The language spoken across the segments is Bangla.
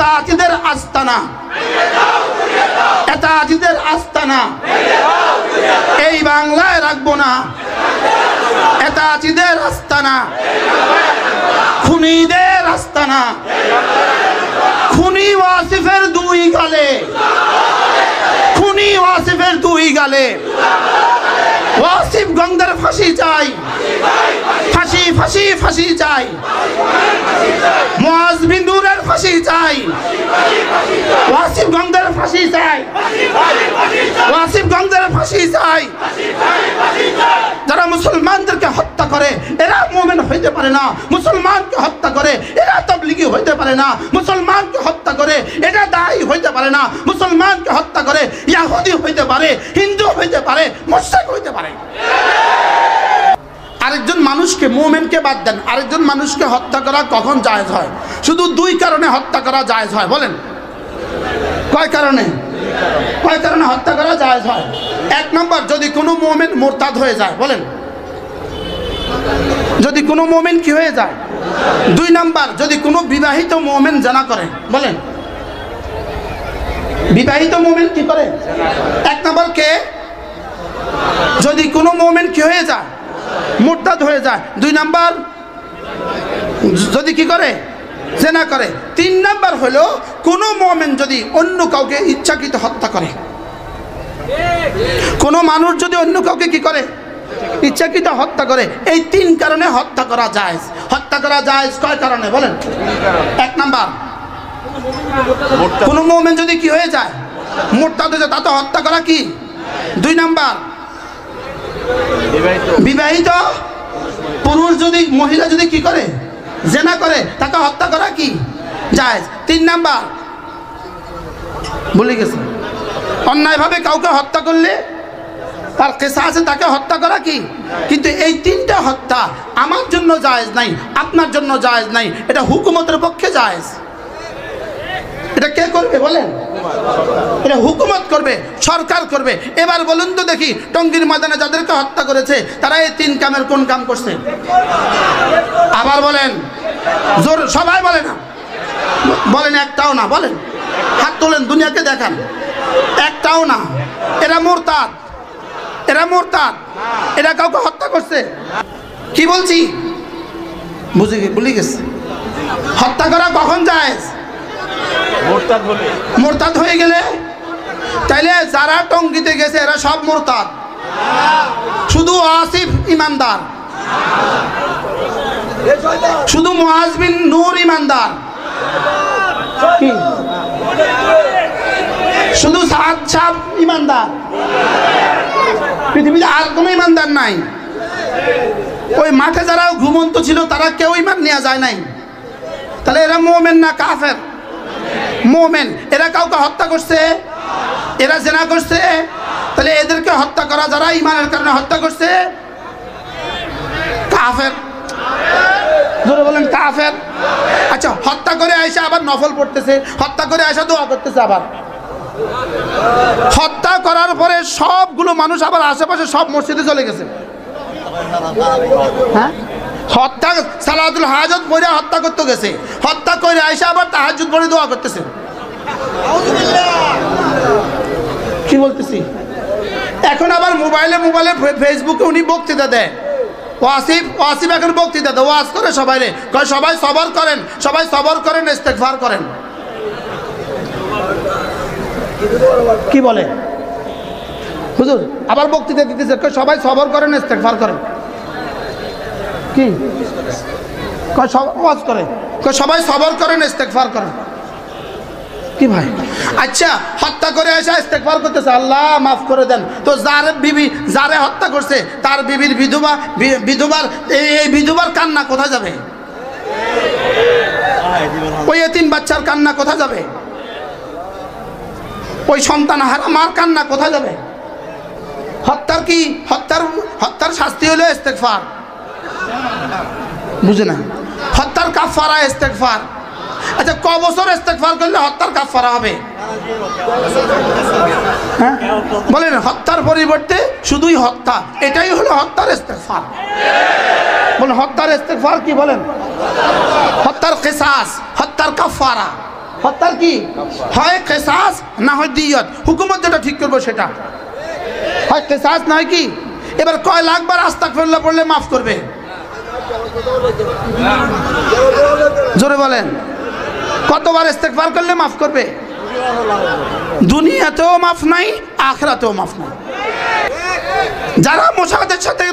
এতাতিদের আস্তানা, এতাতিদের আস্তানা এই বাংলায় রাখবো না। এতাতিদের আস্তানা, খুনিদের আস্তানা, খুনি ওয়াসিফের দুই গালে, খুনি ওয়াসিফের দুই গালে। ওয়াসিফ গঙ্গের ফাঁসি চাই, ফাঁসি ফাঁসি ফাঁসি চাই। মুআজ বিন নূরের ফাঁসি চাই, ওয়াসিফ গঙ্গের ফাঁসি চাই, ওয়াসিফ গঙ্গের ফাঁসি চাই। যারা মুসলমানদেরকে হত্যা করে এরা মুমিন হইতে পারে না, মুসলমানকে হত্যা করে এরা তাবলীগী হইতে পারে না, মুসলমানকে হত্যা করে এটা দায়ী হইতে পারে না, মুসলমানকে হত্যা করে ইহুদি হইতে পারে, হিন্দু হইতে পারে, মুশরিক হইতে পারে। আরেকজন মানুষকে, মুমিনকে বাদ দেন, আরেকজন মানুষকে হত্যা করা কখন জায়েজ হয়? শুধু দুই কারণে হত্যা করা জায়েজ হয়। বলেন কয় কারণে? কয় কারণে হত্যা করা জায়েজ হয়? এক নম্বর, যদি কোনো মুমিন মুরতাদ হয়ে যায়। বলেন যদি কোনো মুমিন কি হয়ে যায়? দুই নম্বর, যদি কোনো বিবাহিত মুমিন জিনা করে। বলেন বিবাহিত মুমিন কি করে? এক নম্বর কে? যদি কোনো মুমিন কি হয়ে যায়? মুরতাদ হয়ে যায়। দুই নাম্বার, যদি কি করে? জিনা করে। তিন নাম্বার হলো কোনো মুমিন যদি অন্য কাউকে ইচ্ছাকৃত হত্যা করে। কোনো মানুষ যদি অন্য কাউকে কি করে? ইচ্ছাকৃত হত্যা করে। এই তিন কারণে হত্যা করা জায়েজ। হত্যা করা জায়েজ কয় কারণে? বলেন এক নাম্বার, কোনো মুমিন যদি কি হয়ে যায়? মুরতাদ হয়ে যায়, তাতে হত্যা করা কি? দুই নাম্বার, বিবাহিত পুরুষ যদি, মহিলা যদি কি করে? জিনা করে, তাকে হত্যা করা কি? জায়েজ। তিন নাম্বার, ভুলে গেছে, অন্যায়ভাবে কাউকে হত্যা করলে তার কিসাস আছে, তাকে হত্যা করা কি? কিন্তু এই তিনটা হত্যা আমার জন্য জায়েজ নাই, আপনার জন্য জায়েজ নাই, এটা হুকুমতের পক্ষে জায়েজ। এটা কে করবে? বলেন এটা হুকুমত করবে, সরকার করবে। এবার বলুন তো দেখি, টঙ্গীর ময়দানে যাদেরকে হত্যা করেছে তারা এই তিন কামের কোন কাম করছে? আবার বলেন, জোর সবাই বলে না, বলেন একটাও না। বলেন, হাত তোলেন, দুনিয়াকে দেখান, একটাও না। এরা মুরতাদ, এরা মুরতাদ, এরা কাউকে হত্যা করছে। কি বলছি ভুলে গেছে। হত্যা করা কখন জায়েজ? মুরতাদ হয়ে গেলে। তাইলে যারা টঙ্গীতে গেছে এরা সব মুরতাদ, শুধু আসিফ ইমানদার, শুধু মুআজ বিন নূর ইমানদার, শুধু সাদ সাহেব ইমানদার, পৃথিবীতে আর কোনো ইমানদার নাই। ওই মাঠে যারা ঘুমন্ত ছিল তারা কেউ ইমান নেওয়া যায় নাই। তাহলে এরা মুমিন না কাফের? মুমিন। এরা কাউকে হত্যা করছে? এরা জিনা করছে? তাহলে এদেরকে হত্যা করা যারা ইমানের কারণে হত্যা করছে কাফের। জোরে বলেন কাফের। আচ্ছা, হত্যা করে আয়সা আবার নফল পড়তেছে, হত্যা করে আয়সা দোয়া করতেছে। আবার হত্যা করার পরে সবগুলো মানুষ আবার আশেপাশে সব মসজিদে চলে গেছে। হ্যাঁ, হত্যা সালাতুল হাজত পড়ে হত্যা করতে গেছে, হত্যা করে আয়সা আবার তাহাজ্জুদ পড়ে দোয়া করতেছে। কি বলতেছি? এখন আবার মোবাইলে ফেসবুকে উনি বক্তৃতা দেয়। ওয়াসিফ এখন বক্তৃতা দেয়, ওয়াজ করে সবাই রে, সবাই সবর করেন, সবাই সবর করেন, ইস্তেগফার করেন। কি বলে হুজুর? আবার বক্তৃতা দিতেছে, সবাই সবর করেন, ইস্তেগফার করেন। কি ওয়াজ করে, সবাই সবর করেন, ইস্তেগফার করেন। কি ভাই? আচ্ছা, হত্যা করে এসে ইস্তেগফার করতেছে, আল্লাহ মাফ করে দেন। তো যারে হত্যা করছে তার বিবির বিধবার এই বিধবার কান্না কোথায় যাবে? ওই এতিম বাচ্চার কান্না কোথায় যাবে? ওই সন্তান হারা মার কান্না কোথায় যাবে? হত্যার কি? হত্যার শাস্তি হলো ইস্তেগফার। বুঝে না? হত্যার কাফারা ইস্তেগফার। আচ্ছা, ক বছর ইস্তেগফার করলে হত্যার কাফারা হবে? হ্যাঁ বলেন, হত্যার পরিবর্তে শুধুই হত্যা, এটাই হলো হত্যার ইস্তেগফার। বলেন হত্যার ইস্তেগফার কি? বলেন হত্যার কিসাস, হত্যার কাফারা। হত্যার কি হয় কিসাস না হয় দিয়ত, হুকুমত যেটা ঠিক করবো সেটা হয় কিসাস না হয় কি। এবার কয় লাখবার আস্তাগফিরুল্লাহ পড়লে মাফ করবে? জোরে বলেন, কতবার ইস্তেগফার করলে মাফ করবে? দুনিয়াতেও মাফ নাই, আখিরাতেও মাফ নাই। যারা মোসাদের সাথে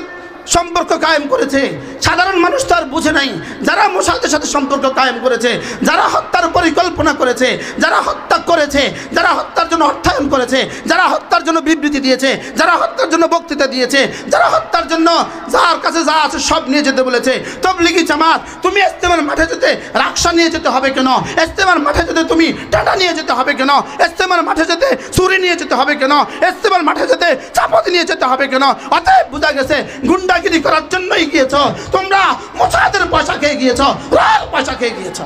সম্পর্ক কায়েম করেছে, সাধারণ মানুষ তো আর বুঝে নাই, যারা মোসাদের সাথে সম্পর্ক কায়েম করেছে, যারা হত্যার পরিকল্পনা করেছে, যারা হত্যা করেছে, যারা হত্যার জন্য অর্থায়ন করেছে, যারা হত্যার জন্য বিবৃতি দিয়েছে, যারা হত্যার জন্য বক্তৃতা দিয়েছে, যারা হত্যার জন্য যার কাছে যা আছে সব নিয়ে যেতে বলেছে। তবলিগি জামাত, তুমি ইস্তেমার মাঠে যেতে রাকশা নিয়ে যেতে হবে কেন? ইস্তেমার মাঠে যেতে তুমি টাটা নিয়ে যেতে হবে কেন? ইস্তেমার মাঠে যেতে ছুরি নিয়ে যেতে হবে কেন? ইস্তেমার মাঠে যেতে চাপাতি নিয়ে যেতে হবে কেন? অতএব বোঝা গেছে গুন্ডাগিরি করার জন্যই গিয়েছ তোমরা, মোসাদের পয়সা খেয়ে গিয়েছ, রাল পয়সা খেয়ে গিয়েছ।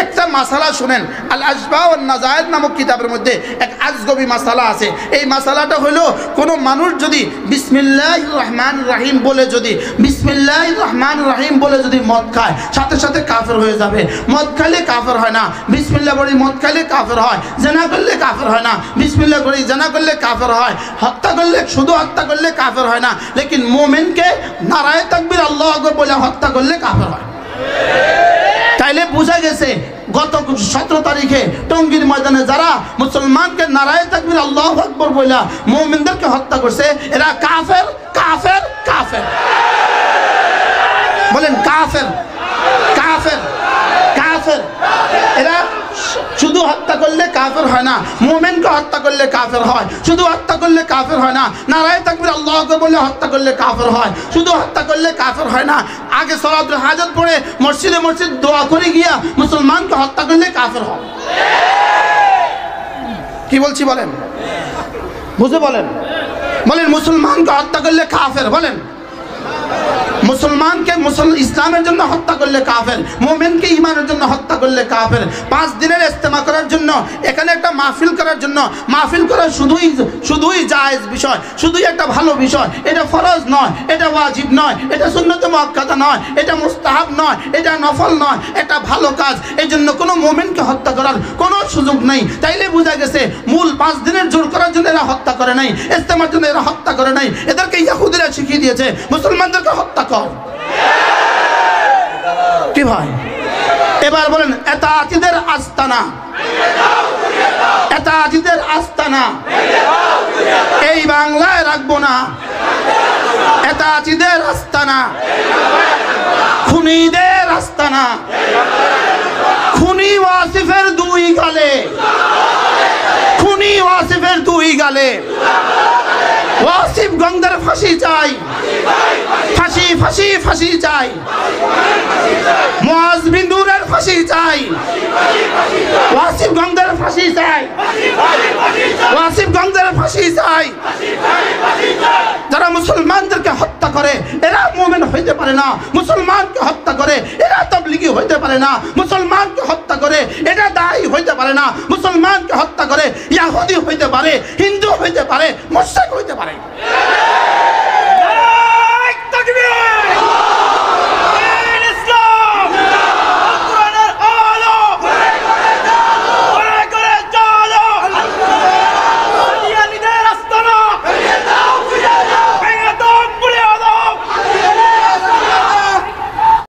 একটা মাসালা শুনেন, আল আশবা ওয়ান নাজায়ের নামক কিতাবের মধ্যে এক আজগবি মাসালা আছে। এই মাসালাটা হলো, কোনো মানুষ যদি বিসমিল্লাহির রহমানির রহিম বলে যদি মদ খায়, সাথে সাথে কাফের হয়ে যাবে। মদ খাইলে কাফের হয় না, বিসমিল্লাহ বলে মদ খাইলে কাফের হয়। জেনা করলে কাফের হয় না, বিসমিল্লাহ করে জেনা করলে কাফের হয়। হত্যা করলে, শুধু হত্যা করলে কাফের হয় না, লেকিন মুমিনকে নারায়ে তাকবীর আল্লাহু আকবার বলে হত্যা করলে কাফের হয়। তাইলে বোঝা গেছে গত 17 তারিখে টঙ্গীর ময়দানে যারা মুসলমানকে নারায়ে তাকবীর আল্লাহু আকবার বলে মুমিনদেরকে হত্যা করছে, এরা কাফের কাফের কাফের। বলেন কাফের কাফের কাফের। এরা শুধু হত্যা করলে কাফের হয় না, মুমিনকে হত্যা করলে কাফের হয়। শুধু হত্যা করলে কাফের হয় না, নারায়ে তাকবীর আল্লাহু আকবার বলে হত্যা করলে কাফের হয়। শুধু হত্যা করলে কাফের হয় না, আগে সালাতুল হাজত পড়ে মসজিদে মসজিদ দোয়া করে গিয়া মুসলমানকে হত্যা করলে কাফের হয়। কি বলছি বলেন, বুঝে বলেন। বলেন মুসলমানকে হত্যা করলে কাফের। বলেন মুসলমানকে ইসলামের জন্য হত্যা করলে কাফের, মুমিনকে ঈমানের জন্য হত্যা করলে কাফের। 5 দিনের ইজতেমা করার জন্য, এখানে একটা মাহফিল করার জন্য, মাহফিল করা শুধুই জায়েজ বিষয়, শুধুই একটা ভালো বিষয়। এটা ফরজ নয়, এটা ওয়াজিব নয়, এটা সুন্নতে মুআক্কাদা নয়, এটা মুস্তাহাব নয়, এটা নফল নয়, এটা ভালো কাজ। এই জন্য কোনো মুমিনকে হত্যা করার কোনো সুযোগ নেই। তাইলে বোঝা গেছে মূল 5 দিনের জোর করার জন্য এরা হত্যা করে নাই, ইজতেমার জন্য এরা হত্যা করে নাই। এদেরকে ইহুদিরা শিখিয়ে দিয়েছে মুসলমানদেরকে হত্যা কর। কি ভাই, এবার বলেন এতাআতিদের আস্তানা, এতাআতিদের আস্তানা এই বাংলায় রাখবো না। এতাআতিদের আস্তানা, খুনিদের আস্তানা, খুনি ওয়াসিফের 2 গালে, খুনি ওয়াসিফের 2 গালে। ওয়াসিফ গঙ্গের ফাঁসি চাই, ফাঁসি ফাঁসি ফাঁসি চাই। মুআজ বিন নূরের ফাঁসি চাই, ওয়াসিফ গঙ্গের ফাঁসি চাই, ওয়াসিফ গঙ্গের ফাঁসি চাই। যারা মুসলমানদেরকে হত্যা করে এরা মুমিন হইতে পারে না, মুসলমানকে হত্যা করে এরা তাবলীগী হইতে পারে না, মুসলমানকে হত্যা করে এটা দায়ী হইতে পারে না, মুসলমানকে হত্যা করে ইহুদি হইতে পারে, হিন্দু হইতে পারে, মুশরিক হইতে পারে।